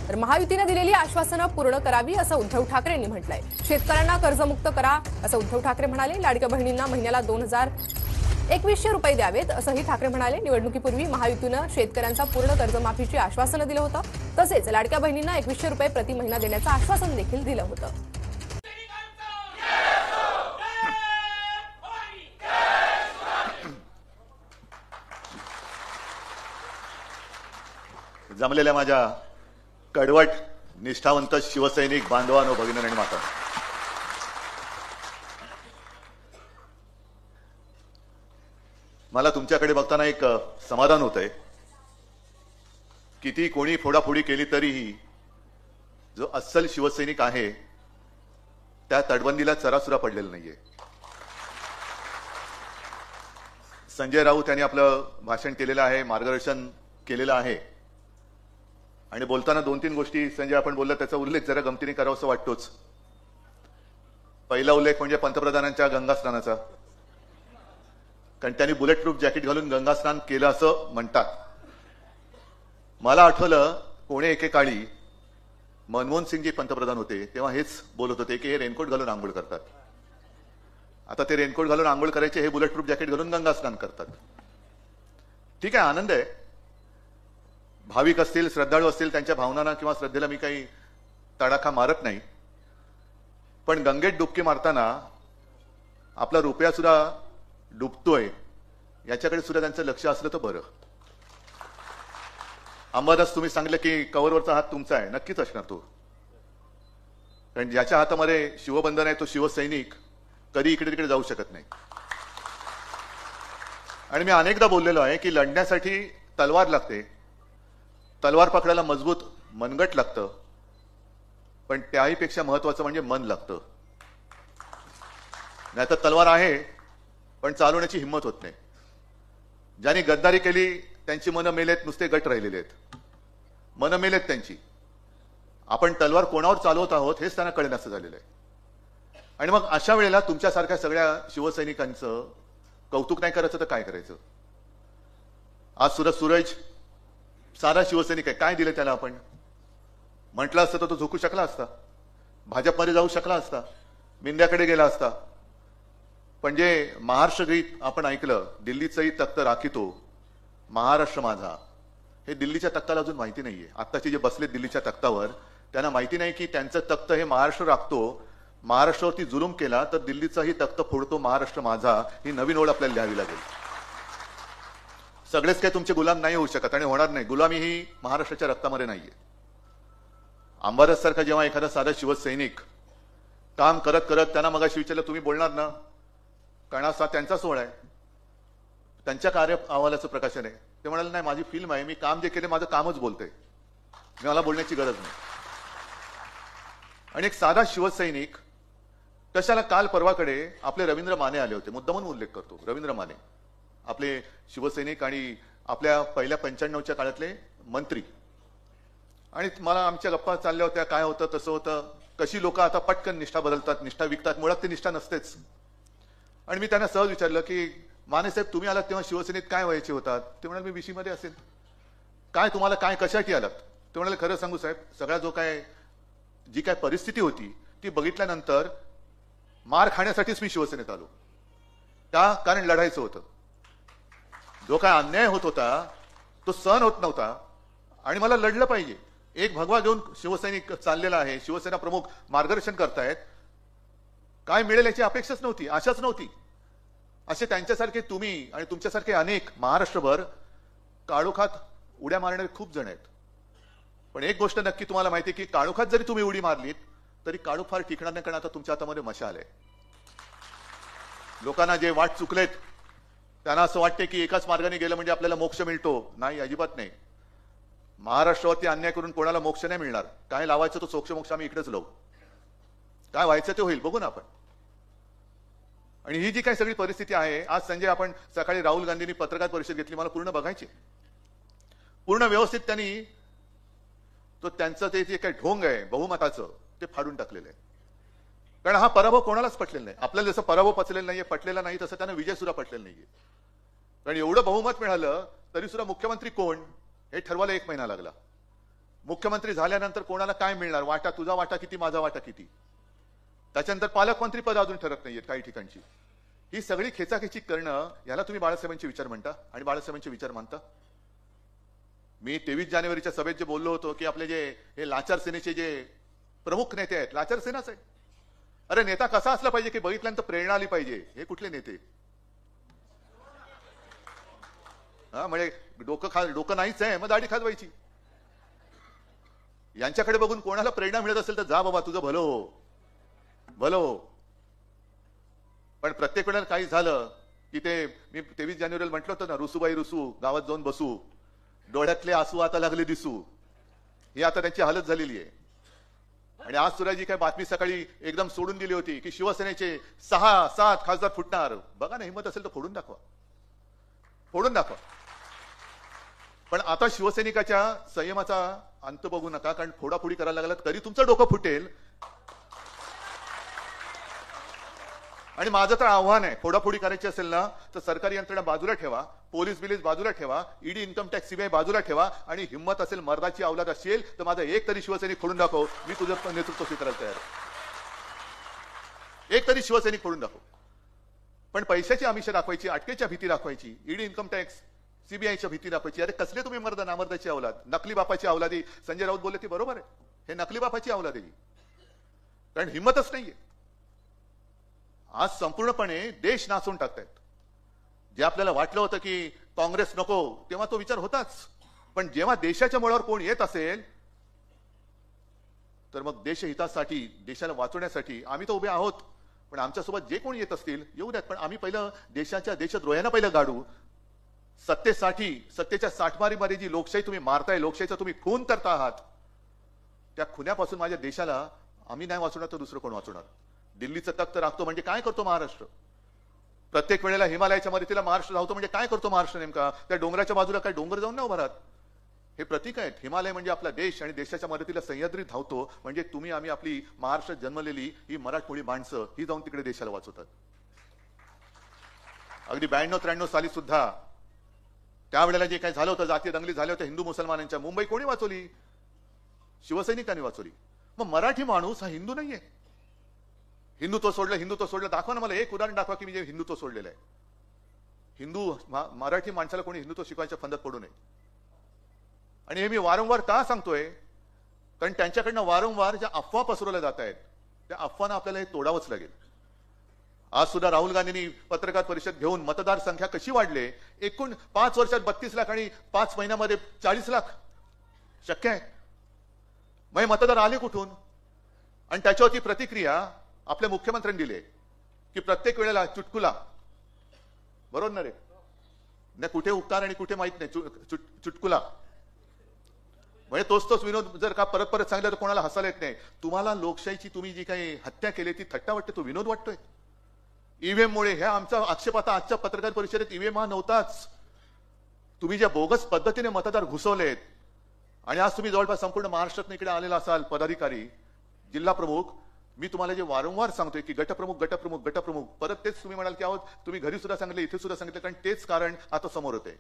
तर महायुतीने दिलेली आश्वासनं पूर्ण करावी असं उद्धव ठाकरेंनी म्हटलंय। शेतकऱ्यांना कर्जमुक्त करा असं उद्धव ठाकरे म्हणाले। लाडक्या बहिणींना महिन्याला 2100 रुपये द्यावेत असंही ठाकरे म्हणाले। निवडणुकीपूर्वी महायुतीनं शेतकऱ्यांचा पूर्ण कर्जमाफीची आश्वासनं दिलं होतं। तसेच लाडक्या बहिणींना 2100 रुपये प्रति महिना देण्याचं आश्वासन देखील दिलं होतं। जमलेल्या माझ्या कडवट निष्ठावंत शिवसैनिक बांधवांनो, भगिनी आणि माता, मला तुमच्याकडे बघताना एक समाधान होतंय। किती कोणी फोडाफोडी केली तरीही जो अस्सल शिवसैनिक आहे त्या तटबंदीला चराचुरा पडलेला नाहीये। संजय राऊत यांनी आपलं भाषण केलेलं आहे, मार्गदर्शन केलेलं आहे आणि बोलताना 2-3 गोष्टी संजय आपण बोलला त्याचा उल्लेख जरा गमतीने करावासा वाटतोच। पहिला उल्लेख म्हणजे पंतप्रधानांच्या गंगास्नानाचा, कारण त्यांनी बुलेट प्रूफ जॅकेट घालून गंगास्नान केलं असं म्हणतात। मला आठवलं कोणे एकेकाळी मनमोहन सिंगजी पंतप्रधान होते तेव्हा हेच बोलत होते की हे रेनकोट घालून आंघोळ करतात। आता ते रेनकोट घालून आंघोळ करायचे, हे बुलेट प्रूफ जॅकेट घालून गंगास्नान करतात। ठीक आहे, आनंद आहे। भाविक असतील, श्रद्धाळू असतील, त्यांच्या भावनांना किंवा श्रद्धेला मी काही तडाखा मारत नाही, पण गंगेत डुबकी मारताना आपला रुपया सुद्धा डुबतोय याच्याकडे सुद्धा त्यांचं लक्ष असलं तर बरं। अंबादास तुम्ही सांगितलं की कव्हरवरचा हात तुमचा आहे, नक्कीच असणार तो, कारण ज्याच्या हातामध्ये शिवबंधन आहे तो शिवसैनिक कधी इकडे तिकडे जाऊ शकत नाही। आणि मी अनेकदा बोललेलो आहे की लढण्यासाठी तलवार लागते, तलवार पकडायला मजबूत मनगट लागतं, पण त्याहीपेक्षा महत्वाचं म्हणजे मन लागतं। नाहीतर तलवार आहे पण चालवण्याची हिंमत होत नाही। ज्यांनी गद्दारी केली त्यांची मनं मेलेत, नुसते गट राहिलेले आहेत, मनं मेलेत त्यांची। आपण तलवार कोणावर चालवत आहोत हेच त्यांना कळेनासं झालेलं आहे। आणि मग अशा वेळेला तुमच्यासारख्या सगळ्या शिवसैनिकांचं कौतुक नाही करायचं तर काय करायचं? आज सुद्धा सूरज साधा शिवसैनिक आहे, काय दिलं त्याला? आपण म्हटलं असतं तर तो झोकू शकला असता, भाजपमध्ये जाऊ शकला असता, मिंद्याकडे गेला असता। पण जे महाराष्ट्र गीत आपण ऐकलं, दिल्लीचंही तख्त राखितो महाराष्ट्र माझा, हे दिल्लीच्या तख्ताला अजून माहिती नाहीये। आत्ताचे जे बसले दिल्लीच्या तख्तावर त्यांना माहिती नाही की त्यांचं तख्त हे महाराष्ट्र राखतो, महाराष्ट्रावरती जुलूम केला तर दिल्लीचाही तख्त फोडतो महाराष्ट्र माझा, ही नवीन ओढ आपल्याला लिहावी लागेल। सगळेच काही तुमचे गुलाम नाही होऊ शकत आणि होणार नाही। गुलामी ही महाराष्ट्राच्या रक्तामध्ये नाहीये। अंबादास सारखा जेव्हा एखादा साधा शिवसैनिक काम करत करत त्यांना मगाशी विचारलं तुम्ही बोलणार ना, कारण असा त्यांचा सोहळा आहे, त्यांच्या कार्य अहवालाचं प्रकाशन आहे। ते म्हणाले नाही, माझी फिल्म आहे, मी काम जे केले माझं कामच बोलतंय, मला बोलण्याची गरज नाही। आणि एक साधा शिवसैनिक कशाला, काल परवाकडे आपले रवींद्र माने आले होते, मुद्दामून उल्लेख करतो, रवींद्र माने आपले शिवसैनिक आणि आपल्या पहिल्या 95च्या काळातले मंत्री। आणि मला आमच्या गप्पा चालल्या होत्या, काय होतं तसं होतं, कशी लोक आता पटकन निष्ठा बदलतात, निष्ठा विकतात, मुळात ती निष्ठा नसतेच। आणि मी त्यांना सहज विचारलं की माने साहेब तुम्ही आलात तेव्हा शिवसेनेत काय व्हायचे होतात? ते म्हणाले मी विशी मध्ये असेल। काय तुम्हाला काय कशासाठी आलात? ते म्हणाले खरं सांगू साहेब, सगळा जी काय परिस्थिती होती ती बघितल्यानंतर मार खाण्यासाठीच मी शिवसेनेत आलो, का? कारण लढायचं होतं। जो काय अन्याय होत होता तो सहन होत नव्हता आणि मला लढलं पाहिजे। एक भगवा घेऊन शिवसैनिक चाललेला आहे, शिवसेना प्रमुख मार्गदर्शन करतायत, काय मिळेल याची अपेक्षाच नव्हती, आशाच नव्हती। असे त्यांच्यासारखे तुम्ही आणि तुमच्यासारखे अनेक महाराष्ट्रभर काळोखात उड्या मारणारे खूप जण आहेत। पण एक गोष्ट नक्की तुम्हाला माहिती की काळोखात जरी तुम्ही उडी मारलीत तरी काळोख फार टिकणार नाही, कारण आता तुमच्या हातामध्ये मशाल आहे। लोकांना जे वाट चुकलेत त्यांना असं वाटते की एकाच मार्गाने गेलं म्हणजे आपल्याला मोक्ष मिळतो, नाही, अजिबात नाही। महाराष्ट्रावरती अन्याय करून कोणाला मोक्ष नाही मिळणार। काय लावायचं तो सोक्ष मोक्ष आम्ही इकडेच लावू, काय व्हायचं ते होईल, बघू ना आपण। आणि ही जी काही सगळी परिस्थिती आहे, आज संजय आपण सकाळी राहुल गांधींनी पत्रकार परिषद घेतली, मला पूर्ण बघायची, पूर्ण व्यवस्थित त्यांनी तो त्यांचं ते जे काही ढोंग आहे बहुमताचं ते फाडून टाकलेलं आहे। कारण हा पराभव कोणालाच पटलेला नाही। आपल्याला जसं पराभव पचलेला नाहीये, पटलेला नाही, तसं त्यांना विजय सुद्धा पटलेला नाहीये। कारण एवढं बहुमत मिळालं तरी सुद्धा मुख्यमंत्री कोण हे ठरवायला 1 महिना लागला। मुख्यमंत्री झाल्यानंतर कोणाला काय मिळणार, वाटा तुझा वाटा किती, माझा वाटा किती. त्याच्यानंतर पालकमंत्री पद अजून ठरत नाहीयेत काही ठिकाणची. ही सगळी खेचाखेची करणं, याला तुम्ही बाळासाहेबांचे विचार म्हणता आणि बाळासाहेबांचे विचार मानता. मी 23 जानेवारीच्या सभेत जे बोललो होतो की आपले जे हे लाचार सेनेचे जे प्रमुख नेते आहेत, लाचार सेनाच आहे. अरे नेता कसा असला पाहिजे की बघितल्यानंतर प्रेरणा आली पाहिजे. हे कुठले नेते? हा म्हणजे डोकं नाहीच आहे, मग दाढी खाजवायची. यांच्याकडे बघून कोणाला प्रेरणा मिळत असेल तर जा बाबा, तुझं भलं हो, भलं हो. पण प्रत्येक वेळेला काही झालं की ते मी 23 जानेवारीला म्हटलं होतं ना, रुसूबाई रुसू, गावात जाऊन बसू, डोळ्यातले आसू आता लागले दिसू. ही आता त्यांची हालत झालेली आहे. आणि आज सुद्धा जी काही बातमी सकाळी एकदम सोडून दिली होती की शिवसेनेचे 6-7 खासदार फुटणार. बघा ना, हिंमत असेल तर फोडून दाखवा, फोडून दाखवा. पण आता शिवसैनिकाच्या संयमाचा अंत बघू नका, कारण फोडाफोडी करायला लागला तरी तुमचं डोकं फुटेल. आणि माझं तर आव्हान आहे, फोडाफोडी करायची असेल ना तर सरकारी यंत्रणा बाजूला ठेवा, पोलीस बिलीस बाजूला ठेवा, ईडी, इन्कम टॅक्स, सीबीआय बाजूला ठेवा, आणि हिंमत असेल, मर्दाची अवलाद असेल तर माझं एक तरी शिवसैनिक फोडून दाखव. मी तुझं नेतृत्व स्वीकारायला तयार आहे. एक तरी शिवसैनिक फोडून दाखव. पण पैशाची आमिष दाखवायची, अटकेच्या भीती दाखवायची, ईडी, इन्कम टॅक्स, सीबीआयच्या भीती दाखवायची. अरे कसले तुम्ही मर्द, नामर्दाची अवलाद, नकली बापाची अवलादी. संजय राऊत बोलले ती बरोबर आहे, हे नकली बापाची अवलाद आहे. कारण हिंमतच नाहीये. आज संपूर्णपणे देश नाचून टाकतायत. जे आपल्याला वाटलं होतं की काँग्रेस नको, तेव्हा तो विचार होताच. पण जेव्हा देशाच्या मुळावर कोण येत असेल तर मग देशहितासाठी, देशाला वाचवण्यासाठी आम्ही तर उभे आहोत. पण आमच्यासोबत जे कोणी येत असतील येऊ द्यात. पण आम्ही पहिलं देशद्रोह्यांना पहिलं गाडू. सत्तेसाठी, सत्तेच्या साठमारीमध्ये जी लोकशाही तुम्ही मारताय, लोकशाहीचा तुम्ही खून करता आहात, त्या खुन्यापासून माझ्या देशाला आम्ही नाही वाचवणार तर दुसरं कोण वाचवणार. दिल्लीचं तख्त राखतो म्हणजे काय करतो महाराष्ट्र? प्रत्येक वेळेला हिमालयाच्या मदतीला महाराष्ट्र धावतो म्हणजे काय करतो महाराष्ट्र नेमका? त्या डोंगराच्या बाजूला काय डोंगर जाऊन नाही उभा राहत. हे प्रतीक आहेत. हिमालय म्हणजे आपला देश आणि देशाच्या मदतीला सह्याद्री धावतो म्हणजे तुम्ही आम्ही, आपली महाराष्ट्रात जन्मलेली ही मराठमोळी माणसं ही जाऊन तिकडे देशाला वाचवतात. अगदी 92-93 साली सुद्धा त्यावेळेला जे काही झालं होतं, जातीय दंगली झाल्या होत्या हिंदू मुसलमानांच्या, मुंबई कोणी वाचवली? शिवसैनिकांनी वाचवली. मग मराठी माणूस हा हिंदू नाहीये. हिंदुत्व सोडलं दाखवा ना मला एक उदाहरण दाखवा की मी जे हिंदुत्व सोडलेलं आहे. मराठी माणसाला कोणी हिंदुत्व शिकवायच्या फंदात पडू नये. आणि हे मी वारंवार का सांगतोय? कारण त्यांच्याकडनं वारंवार ज्या अफवा पसरवल्या जात आहेत त्या अफवांना आपल्याला हे तोडावंच लागेल. आज सुद्धा राहुल गांधींनी पत्रकार परिषद घेऊन मतदार संख्या कशी वाढले, एकूण 5 वर्षात 32 लाख आणि 5 महिन्यामध्ये 40 लाख शक्य आहे. मग मतदार आले कुठून? आणि त्याच्यावरती प्रतिक्रिया आपल्या मुख्यमंत्र्यांनी दिली की प्रत्येक वेळेला चुटकुला, बरोबर ना रे? नाही कुठे उगतार आणि कुठे माहित नाही, चुटकुला म्हणजे तोच विनोद जर का परत परत सांगितलं तर कोणाला हसायला येत नाही. तुम्हाला लोकशाहीची तुम्ही जी काही हत्या केली ती थट्टा वाटते, तो विनोद वाटतोय. ईव्हीएम मुळे ह्या आमचा आक्षेप आता आजच्या पत्रकार परिषदेत ईव्हीएम हा नव्हताच. तुम्ही ज्या बोगस पद्धतीने मतदार घुसवलेत आणि आज तुम्ही जवळपास संपूर्ण महाराष्ट्रात इकडे आलेला असाल, पदाधिकारी, जिल्हा प्रमुख, मी तुम्हाला जे वारंवार सांगतोय की गटप्रमुख, परत तेच तुम्ही म्हणाल की आहोत तुम्ही घरी सुद्धा सांगितलं, इथे सुद्धा सांगितलं, कारण तेच कारण आता समोर होते.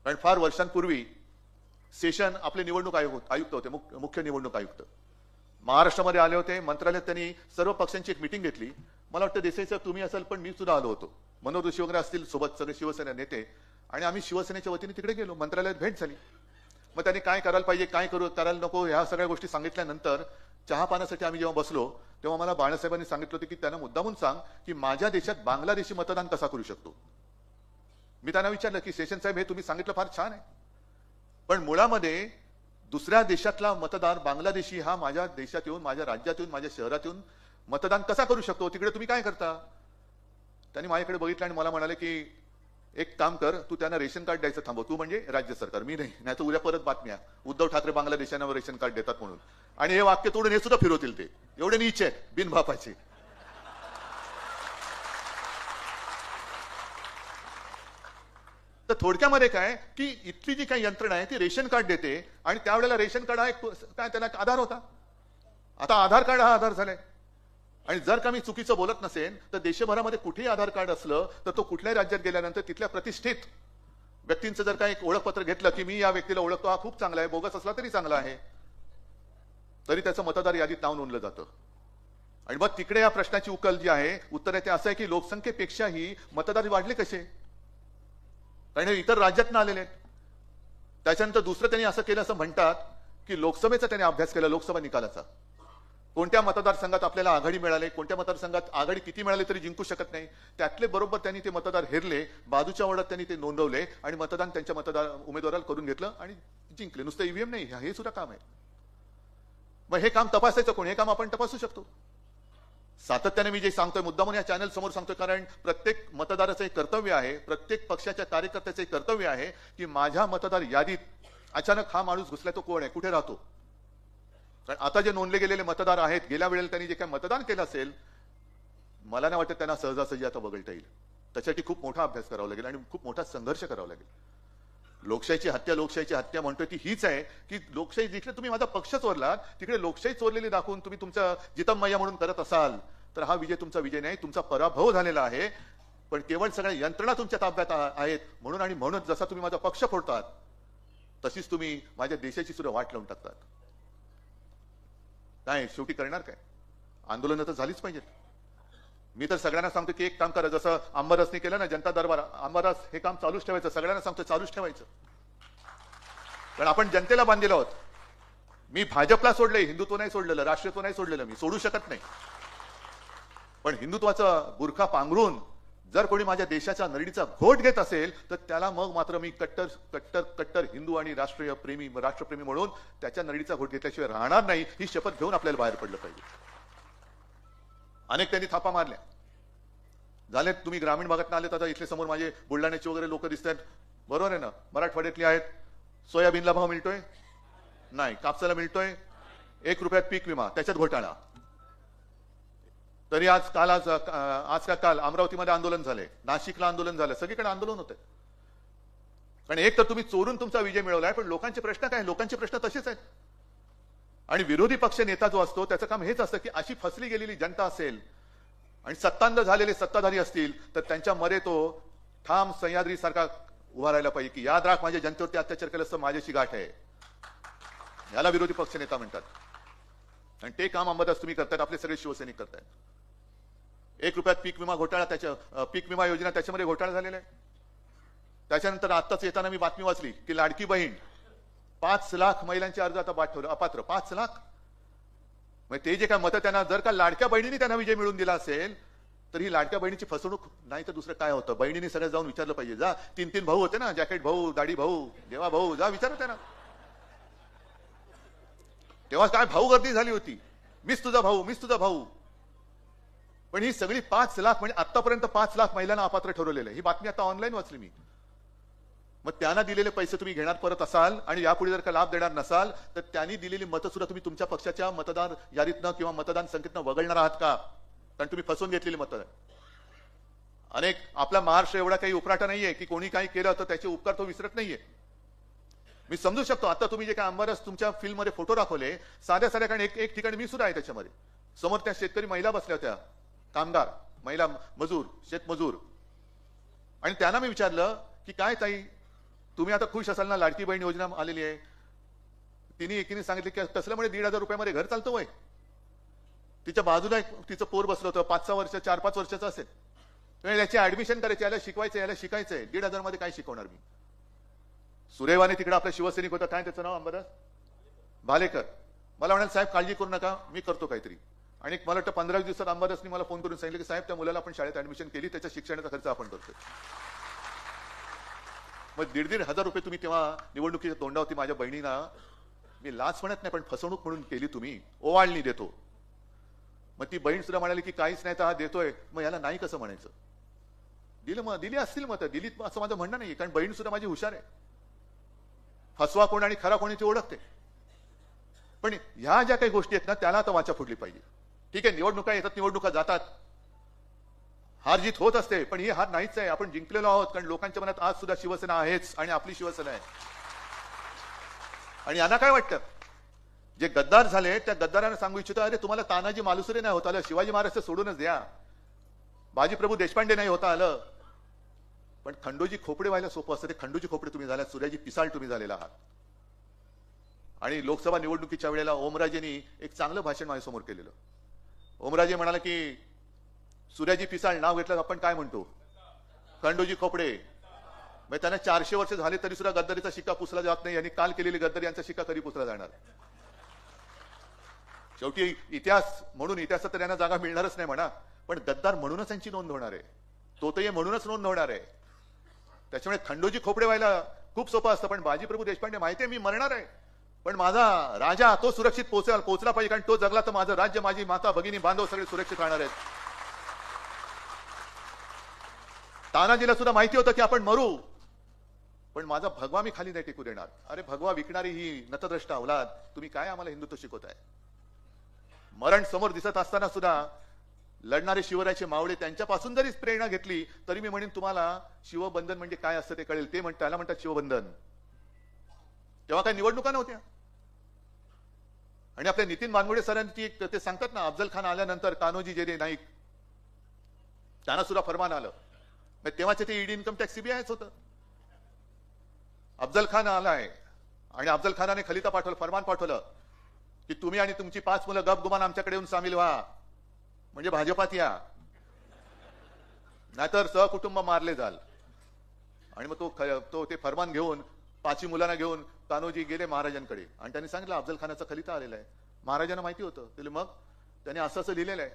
कारण फार वर्षांपूर्वी सेशन आपले निवडणूक आयुक्त होते, मुख्य निवडणूक आयुक्त महाराष्ट्रामध्ये आले होते. मंत्रालयात त्यांनी सर्व पक्षांची एक मिटिंग घेतली. मला वाटतं देसाई साहेब तुम्ही असाल, पण मी सुद्धा आलो होतो, मनोहर जोशी वगैरे असतील सोबत, सगळे शिवसेना नेते. आणि आम्ही शिवसेनेच्या वतीने तिकडे गेलो. मंत्रालयात भेट झाली. मग त्यांनी काय करायला पाहिजे, काय करायला नको, ह्या सगळ्या गोष्टी सांगितल्यानंतर चहा पाण्यासाठी आम्ही जेव्हा बसलो तेव्हा मला बाळासाहेबांनी सांगितलं होतं की त्यांना मुद्दामून सांग की माझ्या देशात बांगलादेशी मतदान कसा करू शकतो. मी त्यांना विचारलं की सेशन साहेब हे तुम्ही सांगितलं फार छान आहे, पण मुळामध्ये दुसऱ्या देशातला मतदार बांगलादेशी हा माझ्या देशात येऊन, माझ्या राज्यात येऊन, माझ्या शहरात येऊन मतदान कसा करू शकतो? तिकडे तुम्ही काय करता? त्यांनी माझ्याकडे बघितलं आणि मला म्हणाले की एक काम कर, तू त्यांना रेशन कार्ड द्यायचं थांबव. तू म्हणजे राज्य सरकार, मी नाही तर उद्या परत बातम्या उद्धव ठाकरे बांगलादेशांना रेशन कार्ड देतात म्हणून. आणि हे वाक्य तोडून हे सुद्धा फिरवतील. ते एवढे नीच आहेत, बिनबापाचे. तर थोडक्यामध्ये काय की इथली जी काही यंत्रणा आहे ती रेशन कार्ड देते आणि त्यावेळेला रेशन कार्ड हा एक काय त्याला आधार होता. आता आधार कार्ड हा आधार झालाय. आणि जर का मी चुकीचं बोलत नसेन तर देशभरामध्ये कुठेही आधार कार्ड असलं तर तो कुठल्याही राज्यात गेल्यानंतर तिथल्या प्रतिष्ठित व्यक्तींचं जर का एक ओळखपत्र घेतलं की मी या व्यक्तीला ओळखतो, हा खूप चांगला आहे, बोगस असला तरी चांगला आहे, तरी त्याचं मतदार यादीत नाव नोंदलं जातं. आणि मग तिकडे या प्रश्नाची उकल जी आहे, उत्तर आहे ते असं आहे की लोकसंख्येपेक्षाही मतदार वाढले कसे, कारण हे इतर राज्यातनं आलेले आहेत. त्याच्यानंतर दुसरं त्यांनी असं केलं असं म्हणतात की लोकसभेचा त्यांनी अभ्यास केला, लोकसभा निकालाचा. कोणत्या मतदारसंघात आपल्याला आघाडी मिळाली, कोणत्या मतदारसंघात आघाडी किती मिळाली तरी जिंकू शकत नाही, त्यातले बरोबर त्यांनी ते मतदार हेरले, बाजूच्या वॉर्डात त्यांनी ते नोंदवले आणि मतदान त्यांच्या उमेदवाराला करून घेतलं आणि जिंकले. नुसतं ईव्हीएम नाही, हे सुद्धा काम आहे. मग हे काम तपासायचं कोण? हे काम आपण तपासू शकतो. सातत्याने मी जे सांगतोय, मुद्दामून या चॅनल समोर सांगतोय, कारण प्रत्येक मतदाराचं एक कर्तव्य आहे, प्रत्येक पक्षाच्या कार्यकर्त्याचं एक कर्तव्य आहे की माझ्या मतदार यादीत अचानक हा माणूस घुसलाय, तो कोण आहे, कुठे राहतो. कारण आता जे नोंदले गेलेले मतदार आहेत, गेल्या वेळेला त्यांनी जे काही मतदान केलं असेल, मला नाही वाटत त्यांना सहजासहजी आता वगळता येईल. त्यासाठी खूप मोठा अभ्यास करावा लागेल आणि खूप मोठा संघर्ष करावा लागेल. लोकशाहीची हत्या म्हणतोय ती हीच आहे की लोकशाही जिथे तुम्ही माझा पक्ष चोरलात, तिकडे लोकशाही चोरलेली दाखवून तुम्ही तुमचा जितमय्या म्हणून करत असाल तर हा विजय तुमचा विजय नाही, तुमचा पराभव झालेला आहे. पण केवळ सगळ्या यंत्रणा तुमच्या ताब्यात आहेत म्हणून, आणि म्हणून जसा तुम्ही माझा पक्ष फोडतात तशीच तुम्ही माझ्या देशाची सुद्धा वाट लावून टाकतात. काय शेवटी करणार काय? आंदोलनं तर झालीच पाहिजेत. मी तर सगळ्यांना सांगतो की एक काम करा, जसं अंबादासने केलं ना जनता दरबार, अंबादास हे काम चालूच ठेवायचं. सगळ्यांना सांगतो चालूच ठेवायचं, कारण आपण जनतेला बांधलेलो आहोत. मी भाजपला सोडलंय, हिंदुत्व नाही सोडलेलं, राष्ट्रीयत्व नाही सोडलेलं, मी सोडू शकत नाही. पण हिंदुत्वाचा बुरखा पांघरून जर कोणी माझ्या देशाच्या नरडीचा घोट घेत असेल तर त्याला मग मात्र मी कट्टर कट्टर कट्टर हिंदू आणि राष्ट्रप्रेमी म्हणून त्याच्या नरडीचा घोट घेतल्याशिवाय राहणार नाही, ही शपथ घेऊन आपल्याला बाहेर पडलं पाहिजे. अनेक त्यांनी थापा मारल्या झाले. तुम्ही ग्रामीण भागात आले, आता इथले समोर माझे बुलढाण्याचे वगैरे लोक दिसत आहेत, बरोबर आहे ना, मराठवाड्यातली आहेत. सोयाबीनला भाव मिळतोय नाही, कापसाला मिळतोय, 1 रुपयात पीक विमा, त्याच्यात घोटाळा. तरी आज का काल अमरावतीमध्ये आंदोलन झाले, नाशिकला आंदोलन झालं, सगळीकडे आंदोलन होते. कारण एक तर तुम्ही चोरून तुमचा विजय मिळवलाय, पण लोकांचे प्रश्न काय? लोकांचे प्रश्न तसेच आहेत. आणि विरोधी पक्ष नेता जो असतो त्याचं काम हेच असतं की अशी फसली गेलेली जनता असेल आणि सत्तांध झालेले सत्ताधारी असतील तर त्यांच्या मध्ये तो ठाम सह्याद्री सारखा उभा राहायला पाहिजे की याद राख, माझ्या जनतेवरती अत्याचार केलं असतं, माझ्याशी गाठ आहे. याला विरोधी पक्ष नेता म्हणतात. आणि ते काम अंबादास तुम्ही करतायत, आपले सगळे शिवसैनिक करतायत. 1 रुपयात पीक विमा घोटाळा, पीक विमा योजना त्याच्यामध्ये घोटाळा झालेला आहे. त्याच्यानंतर आत्ताच येताना मी बातमी वाचली की लाडकी बहीण 5 लाख महिलांचे अर्ज आता बाद ठेवले, अपात्र 5 लाख. मग ते जे काय मतं त्यांना, जर का लाडक्या बहिणीने त्यांना विजय मिळवून दिला असेल तर ही लाडक्या बहिणीची फसवणूक नाही तर दुसरं काय होतं? बहिणीने सगळं जाऊन विचारलं पाहिजे. जा, 3 भाऊ होते ना, जॅकेट भाऊ, दाढी भाऊ, देवा भाऊ, जा विचारा त्यांना. तेव्हा काय भाऊ गर्दी झाली होती, मीच तुझा भाऊ, मीच तुझा भाऊ. पण ही सगळी 5 लाख म्हणजे आतापर्यंत 5 लाख महिलांना अपात्र ठरवलेलं आहे. ही बातमी आता ऑनलाईन वाचली मी. मग त्यांना दिलेले पैसे तुम्ही घेणार परत असाल आणि यापुढे जर का लाभ देणार नसाल तर त्यांनी दिलेली मतं सुद्धा तुम्ही तुमच्या पक्षाच्या मतदार यादीतनं किंवा मतदान संख्येतनं वगळणार आहात का? कारण तुम्ही फसवून घेतलेली मतं. अनेक आपला महाराष्ट्र एवढा काही उपराटा नाहीये की कोणी काही केलं तर त्याचे उपकार तो विसरत नाहीये. मी समजू शकतो. आता तुम्ही जे काय अंबादास तुमच्या फिल्ममध्ये फोटो दाखवले, साध्या साध्या, कारण एक ठिकाणी मी सुद्धा आहे त्याच्यामध्ये. समोर त्या शेतकरी महिला बसल्या होत्या, कामगार महिला मजूर, शेतमजूर, आणि त्यांना मी विचारलं की काय ताई तुम्ही आता खुश असाल ना, लाडकी बहीण योजना आलेली आहे. तिने एकीने सांगितले की कसल्यामुळे 1,500 रुपयामध्ये घर चालतं वय. तिच्या बाजूला तिचं पोर बसलं होतं, 5-6 वर्ष, 4-5 वर्षाचं असेल. याची ऍडमिशन करायची, याला शिकवायचं, याला शिकायचंय. 1,500 मध्ये काय शिकवणार मी? सुदैवाने तिकडे आपला शिवसैनिक होता, काय त्याचं नाव, अंबादास भालेकर. मला म्हणाल साहेब काळजी करू नका, मी करतो काहीतरी. आणि मला वाटतं 15 दिवसात अंबादासनी मला फोन करून सांगितलं की साहेब त्या मुलाला आपण शाळेत ऍडमिशन केली, त्याच्या शिक्षणाचा खर्च आपण करतोय. मग 1,500 रुपये तुम्ही तेव्हा निवडणुकीच्या तोंडावरती माझ्या बहिणीला, मी लाच म्हणत नाही पण फसवणूक म्हणून केली तुम्ही, ओवाळणी देतो. मग ती बहीण सुद्धा म्हणाली की काहीच नाही तर हा देतोय, मग याला नाही कसं म्हणायचं? दिली असतील मत, दिली असं माझं म्हणणं नाही, कारण बहीण सुद्धा माझी हुशार आहे. फसवा कोण आणि खरा कोणी ती ओळखते. पण ह्या ज्या काही गोष्टी आहेत ना त्याला आता वाचा फुटली पाहिजे. ठीक आहे, निवडणुका येतात, निवडणुका जातात, हार जीत होत असते, पण ही हार नाहीच आहे. आपण जिंकलेलो आहोत, कारण लोकांच्या मनात आज सुद्धा शिवसेना आहेच आणि आपली शिवसेना आहे. आणि यांना काय वाटतं, जे गद्दार झाले त्या गद्दारांना सांगू इच्छितो, अरे तुम्हाला तानाजी मालुसरे नाही होता आलं, शिवाजी महाराज सोडूनच द्या, बाजीप्रभू देशपांडे नाही होता आलं, पण खंडोजी खोपडे व्हायला सोपं असतं. ते खंडोजी खोपडे तुम्ही झाला, सूर्याजी पिसाळ तुम्ही झालेला आहात. आणि लोकसभा निवडणुकीच्या वेळेला ओमराजेंनी एक चांगलं भाषण माझ्यासमोर केलेलं. ओमराजे म्हणाला की सूर्याजी पिसाळ नाव घेतलं आपण काय म्हणतो, खंडोजी खोपडे. मग त्यांना 400 वर्ष झाले तरी सुद्धा गद्दारीचा शिक्का पुसला जात नाही. आणि काल केलेली गद्दारी यांचा शिक्का कधी पुसला जाणार. शेवटी इतिहास म्हणून इतिहासात तर यांना जागा मिळणारच नाही म्हणा, पण गद्दार म्हणूनच यांची नोंद होणार आहे. तोतये म्हणूनच नोंद होणार आहे. त्याच्यामुळे खंडोजी खोपडे व्हायला खूप सोपं असतं. पण बाजीप्रभू देशपांडे माहिती आहे मी मरणार आहे, पण माझा राजा तो सुरक्षित पोहोचला पाहिजे. कारण तो जगला तर माझं राज्य, माझी माता, भगिनी, बांधव सगळे सुरक्षित राहणार आहेत. तानाजीला सुद्धा माहिती होतं की आपण मरू, पण माझा भगवा मी खाली नाही टेकू देणार. अरे भगवा विकणारी ही नतद्रष्टा अवलाद, तुम्ही काय आम्हाला हिंदुत्व शिकवताय. मरण समोर दिसत असताना सुद्धा लढणारे शिवरायाचे मावळे त्यांच्यापासून जरी प्रेरणा घेतली तरी मी म्हणेन तुम्हाला शिवबंधन म्हणजे काय असतं ते कळेल. ते त्याला म्हणतात शिवबंधन. तेव्हा काही निवडणुका नव्हत्या. आणि आपल्या नितीन मानगुडे सरांची ते सांगतात ना, अफजल खान आल्यानंतर कान्होजी जेरे नाईक त्यांना सुद्धा फरमान आलं. तेव्हाचे ते ईडी इन्कम टॅक्स सीबीआयच होतं. अफजल खान आलाय आणि अफजल खानाने खलिता पाठवलं, फरमान पाठवलं की तुम्ही आणि तुमची 5 मुलं गपगुमान आमच्याकडे येऊन सामील व्हा, म्हणजे भाजपात या, नाहीतर सहकुटुंब मारले जाल. आणि मग तो ते फरमान घेऊन 5 मुलांना घेऊन कान्होजी गेले महाराजांकडे आणि त्यांनी सांगितलं अफजल खानाचा खलिता आलेला आहे. महाराजांना माहिती होतं. ते मग त्यांनी असं असं लिहिलेलं आहे.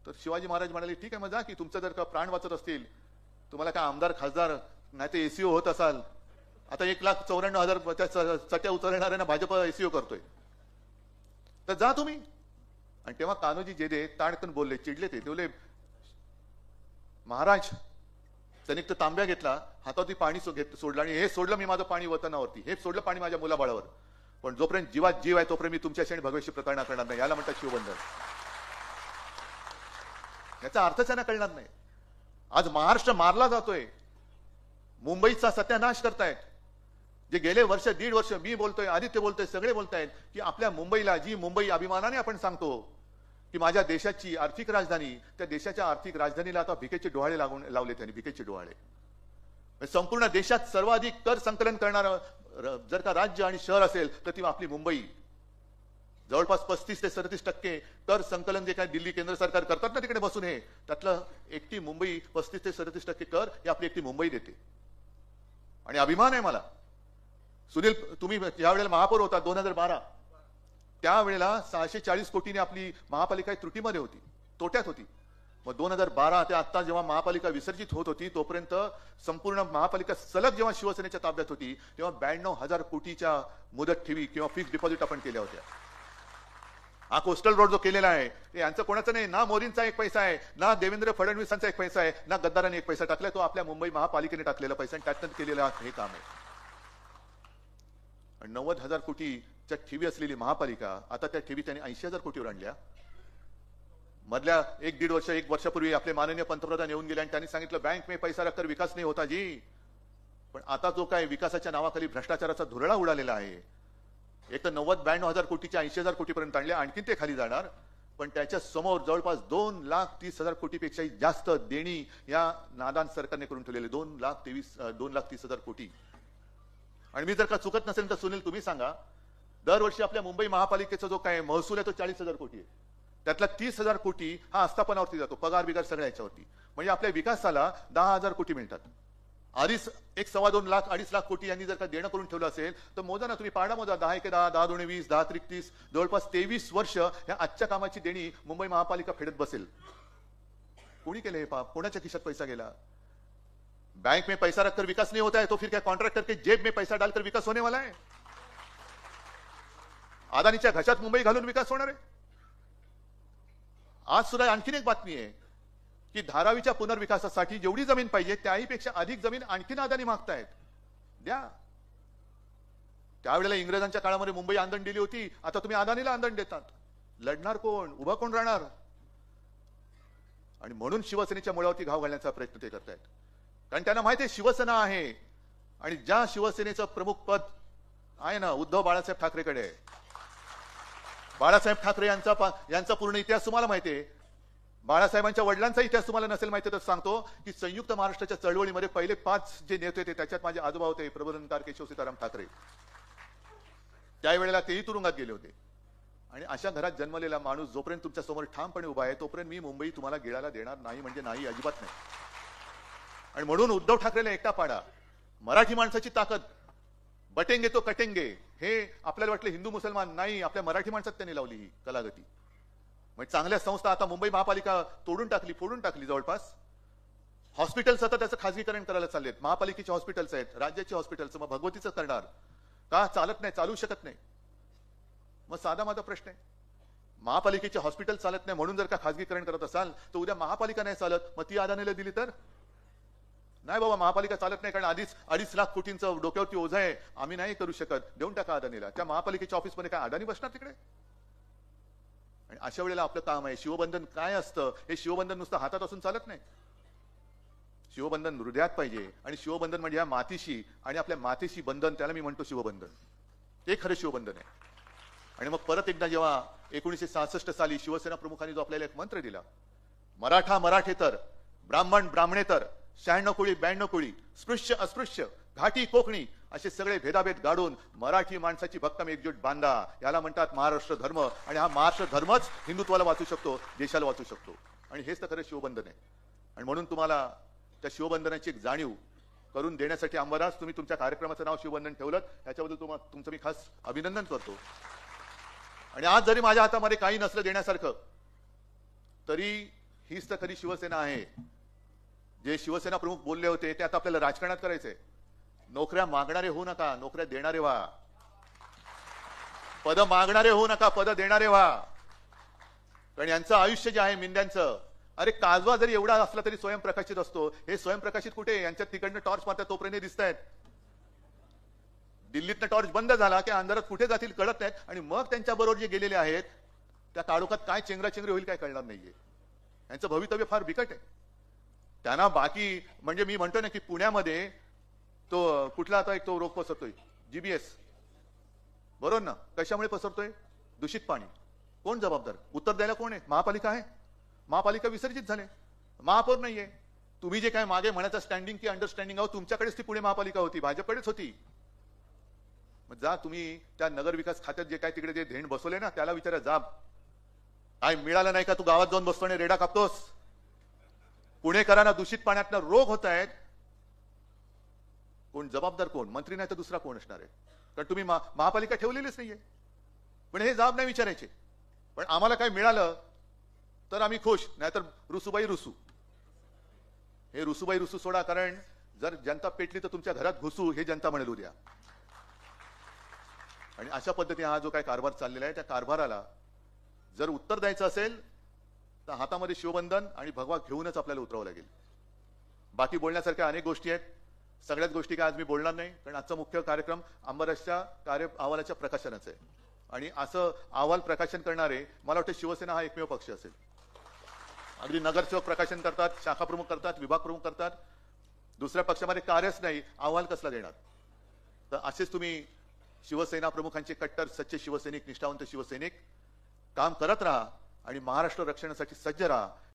तर शिवाजी महाराज म्हणाले ठीक आहे मग जा की, तुमचं जर का प्राण वाचत असतील, तुम्हाला काय आमदार खासदार नाही ते एसीओ होत असाल. आता 1,94,000 चट्या उचलणाऱ्यांना भाजप एसीओ करतोय, तर जा तुम्ही. आणि तेव्हा कान्होजी जेरे ताडकन बोलले, चिडले. ते बोलले महाराज, त्यांनी तर तांब्या घेतला, हातावरती पाणी सोडलं आणि हे सोडलं मी माझं पाणी वतनावरती, हे सोडलं पाणी माझ्या मुलाबाळावर, पण जोपर्यंत जीवात जीव आहे तोपर्यंत मी तुमच्याशी आणि भगवेशी प्रतारणा करणार नाही. याला म्हणतात शिवबंधन. याचा अर्थच त्यांना कळणार नाही. आज महाराष्ट्र मारला जातोय, मुंबईचा सत्यानाश करतायत. जे गेले वर्ष 1.5 वर्ष मी बोलतोय, आदित्य बोलतोय, सगळे बोलतायत की आपल्या मुंबईला, जी मुंबई अभिमानाने आपण सांगतो की माझ्या देशाची आर्थिक राजधानी, त्या देशाच्या आर्थिक राजधानीला आता भिकेचे डोहाळे लावले त्यांनी, भिकेचे डोहाळे. संपूर्ण देशात सर्वाधिक कर संकलन करणारं जर का राज्य आणि शहर असेल तर ती आपली मुंबई. जवळपास 35 ते 37% कर संकलन जे काय दिल्ली केंद्र सरकार करतात ना तिकडे बसून, हे त्यातलं एकटी मुंबई 35 ते 37% कर हे आपली एकटी मुंबई देते. आणि अभिमान आहे मला. सुनील, तुम्ही ज्या वेळेला महापौर होता 2012, त्यावेळेला 640 कोटीने आपली महापालिका त्रुटीमध्ये होती, तोट्यात होती. मग 2012 ते आता जेव्हा महापालिका विसर्जित होत होती तोपर्यंत संपूर्ण महापालिका सलग जेव्हा शिवसेनेच्या ताब्यात होती तेव्हा 92,000 कोटीच्या मुदत ठेवी किंवा फिक्स डिपॉझिट आपण केल्या होत्या. हा कोस्टल रोड जो केलेला आहे यांचं कोणाचं नाही, ना मोदींचा 1 पैसा आहे, ना देवेंद्र फडणवीसांचा 1 पैसा आहे, ना गद्दारांनी 1 पैसा टाकलाय. तो आपल्या मुंबई महापालिकेने टाकलेला पैसा आणि त्यातनं केलेलं हे काम आहे. 90,000 कोटीच्या ठेवी असलेली महापालिका आता त्या ठेवी त्यांनी 80,000 कोटीवर आणल्या. मधल्या 1-1.5 वर्ष, 1 वर्षापूर्वी आपले माननीय पंतप्रधान येऊन गेले आणि त्यांनी सांगितलं बँक में पैसा रखकर विकास नाही होता जी. पण आता जो काय विकासाच्या नावाखाली भ्रष्टाचाराचा धुरळा उडालेला आहे, एक तर 92,000 कोटीच्या 80,000 कोटीपर्यंत आणल्या, आणखीन ते खाली जाणार. पण त्याच्या समोर जवळपास 2,30,000 कोटीपेक्षाही जास्त देणी या नादान सरकारने करून ठेवलेले, 2,30,000 कोटी. आणि मी जर का चुकत नसेल तर सुनील तुम्ही सांगा, दरवर्षी आपल्या मुंबई महापालिकेचा जो काय महसूल आहे तो 40,000 कोटी आहे. त्यातला 30,000 कोटी हा आस्थापनावरती जातो, पगार बिगार सगळ्या याच्यावरती. म्हणजे आपल्या विकासाला 10,000 कोटी मिळतात. 1.25 लाख 2.5 लाख कोटी यांनी जर का देणं करून ठेवलं असेल तर मोजा ना तुम्ही, पाडा मोजा, 10 × 10, 10 × 20, 10 × 30, जवळपास 23 वर्ष या आजच्या कामाची देणी मुंबई महापालिका फेडत बसेल. कोणी केले हे पाप? कोणाच्या खिशात पैसा गेला? बैंक में पैसा रखकर विकास नहीं होता है तो फिर क्या कॉन्ट्रैक्टर के जेब में पैसा डालकर विकास होने वाला है? अदानीच्या घशात मुंबई घालून विकास होणार आहे? आज सुद्धा आणखीन एक बातमी आहे की धारावीच्या पुनर्विकासासाठी जेवढी जमीन पाहिजे त्याहीपेक्षा अधिक जमीन आणखीन अदानी मागतायत. द्या. त्यावेळेला इंग्रजांच्या काळामध्ये मुंबई आंदण दिली होती, आता तुम्ही अदानीला आंदण देतात. लढणार कोण? उभा कोण राहणार? आणि म्हणून शिवसेनेच्या मुळावरती घाव घालण्याचा प्रयत्न ते करतायत. कारण त्यांना माहिती आहे शिवसेना आहे आणि ज्या शिवसेनेचं प्रमुख पद आहे ना उद्धव बाळासाहेब ठाकरेकडे आहे. बाळासाहेब ठाकरे यांचा पूर्ण इतिहास तुम्हाला माहिती आहे. बाळासाहेबांच्या वडिलांचा इतिहास तुम्हाला नसेल माहिती तर सांगतो की संयुक्त महाराष्ट्राच्या चळवळीमध्ये पहिले 5 जे नेते होते त्याच्यात माझे आजोबा होते प्रबोधनकार केशव सीताराम ठाकरे. त्यावेळेला तेही तुरुंगात गेले होते. आणि अशा घरात जन्मलेला माणूस जोपर्यंत तुमच्या समोर ठामपणे उभा आहे तोपर्यंत मी मुंबई तुम्हाला गिळायला देणार नाही म्हणजे नाही, अजिबात नाही. आणि म्हणून उद्धव ठाकरेला एकटा पाडा. मराठी माणसाची ताकद बटेंगे तो कटेंगे हे आपल्याला वाटलं हिंदू मुसलमान नाही, आपल्या मराठी माणसात त्यांनी लावली ही कलागती. म्हणजे चांगल्या संस्था आता मुंबई महापालिका तोडून टाकली, फोडून टाकली. जवळपास हॉस्पिटल्स आता त्याचं खासगीकरण करायला चाललेत. महापालिकेचे हॉस्पिटल्स आहेत, राज्याचे हॉस्पिटल्स. मग भगवतीचं करणार का? चालत नाही, चालू शकत नाही. मग साधा माझा प्रश्न आहे, महापालिकेचे हॉस्पिटल चालत नाही म्हणून जर का खासगीकरण करत असाल तर उद्या महापालिका नाही चालत, मग ती अदानीला दिली तर? नाही बाबा, महापालिका चालत नाही कारण आधीच 2.5 लाख कोटींचं डोक्यावरती ओझं आहे, आम्ही नाही करू शकत, देऊन टाका अदानीला. त्या महापालिकेच्या ऑफिसमध्ये काय अदानी बसणार तिकडे? आणि अशा वेळेला आपलं काम आहे शिवबंधन काय असतं हे शिवबंधन नुसतं हातात असून चालत नाही. शिवबंधन हृदयात पाहिजे. आणि शिवबंधन म्हणजे या मातीशी आणि आपल्या मातेशी बंधन, त्याला मी म्हणतो शिवबंधन. ते खरं शिवबंधन आहे. आणि मग परत एकदा जेव्हा 1966 साली शिवसेना प्रमुखांनी जो आपल्याला एक मंत्र दिला, मराठा मराठेतर, ब्राह्मण ब्राह्मणेतर, 96 कोळी 92 कोळी, स्पृश्य अस्पृश्य, घाटी कोकणी असे सगळे भेदाभेद गाडून मराठी माणसाची भक्कम एकजूट बांधा, याला म्हणतात महाराष्ट्र धर्म. आणि हा महाराष्ट्र धर्मच हिंदुत्वाला वाचू शकतो, देशाला वाचू शकतो. आणि हेच तर खरं शिवबंधन आहे. आणि म्हणून तुम्हाला त्या शिवबंधनाची एक जाणीव करून देण्यासाठी अंबरनाथ तुम्ही तुमच्या कार्यक्रमाचं नाव शिवबंधन ठेवलं, याच्याबद्दल तुमचं मी खास अभिनंदन करतो. आणि आज जरी माझ्या हातामध्ये काही नसलं देण्यासारखं तरी हीच तर खरी शिवसेना आहे. जे शिवसेना प्रमुख बोलले होते ते आता आपल्याला राजकारणात करायचंय. नोकऱ्या मागणारे होऊ नका, नोकऱ्या देणारे व्हा. पद मागणारे होऊ नका, पद देणारे व्हा. कारण यांचं आयुष्य जे आहे मिंद्यांचं, अरे काजवा जरी एवढा असला तरी स्वयंप्रकाशित असतो. हे स्वयंप्रकाशित कुठे? यांच्या तिकडनं टॉर्च मारतात तोपर्यंत दिसत आहेत. दिल्लीतनं टॉर्च बंद झाला की अंधारात कुठे जातील कळत नाहीत. आणि मग त्यांच्या बरोबर जे गेलेले आहेत त्या काळोखात काय चेंगराचेंगरी होईल काय कळणार नाहीये. यांचं भवितव्य फार बिकट आहे. त्यांना बाकी म्हणजे मी म्हणतो ना की पुण्यामध्ये तो कुठला आता एक तो रोग पसरतोय GBS, बरोबर ना? कशामुळे पसरतोय? दूषित पाणी. कोण जबाबदार? उत्तर द्यायला कोण आहे? महापालिका आहे. महापालिका विसर्जित झाले, महापौर नाहीये. तुम्ही जे काय मागे म्हणायचं स्टँडिंग की अंडरस्टँडिंग आहो, तुमच्याकडेच ती पुणे महापालिका होती, भाजपकडेच होती. मग जा तुम्ही त्या नगर विकास खात्यात जे काय तिकडे जे धेण बसवले ना त्याला विचारा, जा काय मिळालं नाही का? तू गावात जाऊन बसतो आणि रेडा कापतोस. पुणेकरांना दूषित पाण्यातनं रोग होत आहेत. कोण जबाबदार? कोण? मंत्री नाही तर दुसरा कोण असणार आहे? कारण तुम्ही महापालिका ठेवलेलीच नाहीये. पण हे जाब नाही विचारायचे. पण आम्हाला काय मिळालं तर आम्ही खुश, नाहीतर रुसूबाई रुसू. हे रुसूबाई रुसू सोडा. कारण जर जनता पेटली तर तुमच्या घरात घुसू हे जनता म्हणेल उद्या. आणि अशा पद्धतीने हा जो काय कारभार चाललेला आहे त्या कारभाराला जर उत्तर द्यायचं असेल तर हातामध्ये शिवबंधन आणि भगवा घेऊनच आपल्याला उतरावं लागेल. बाकी बोलण्यासारख्या अनेक गोष्टी आहेत. सगळ्याच गोष्टी काय आज मी बोलणार नाही कारण आजचा मुख्य कार्यक्रम अंबरनाथच्या कार्य अहवालाच्या प्रकाशनाचा आहे. आणि असं अहवाल प्रकाशन करणारे मला वाटतं शिवसेना हा एकमेव पक्ष असेल. अगदी नगरसेवक प्रकाशन करतात, शाखा प्रमुख करतात, विभाग प्रमुख करतात. दुसऱ्या पक्षामध्ये कार्यच नाही, अहवाल कसला देणार? तर असेच तुम्ही शिवसेना प्रमुखांचे कट्टर सच्चे शिवसैनिक, निष्ठावंत शिवसैनिक काम करत राहा आणि महाराष्ट्र रक्षणासाठी सज्ज राहा.